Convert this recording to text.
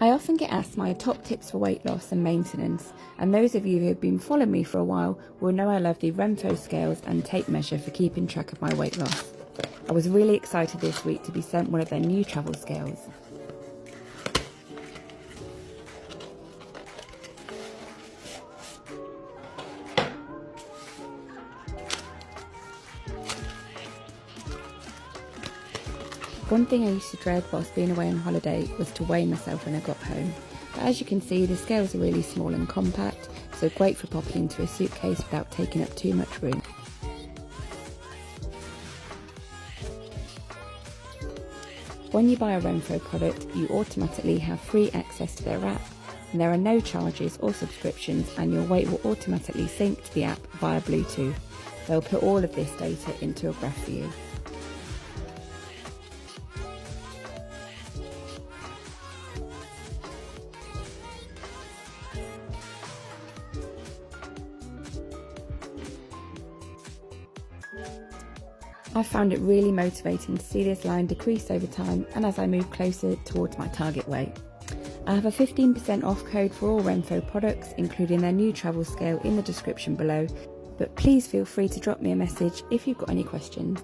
I often get asked my top tips for weight loss and maintenance, and those of you who have been following me for a while will know I love the RENPHO scales and tape measure for keeping track of my weight loss. I was really excited this week to be sent one of their new travel scales. One thing I used to dread whilst being away on holiday was to weigh myself when I got home. But as you can see, the scales are really small and compact, so great for popping into a suitcase without taking up too much room. When you buy a RENPHO product, you automatically have free access to their app, and there are no charges or subscriptions, and your weight will automatically sync to the app via Bluetooth. They'll put all of this data into a graph for you. I found it really motivating to see this line decrease over time and as I move closer towards my target weight. I have a 15% off code for all RENPHO products, including their new travel scale, in the description below, but please feel free to drop me a message if you've got any questions.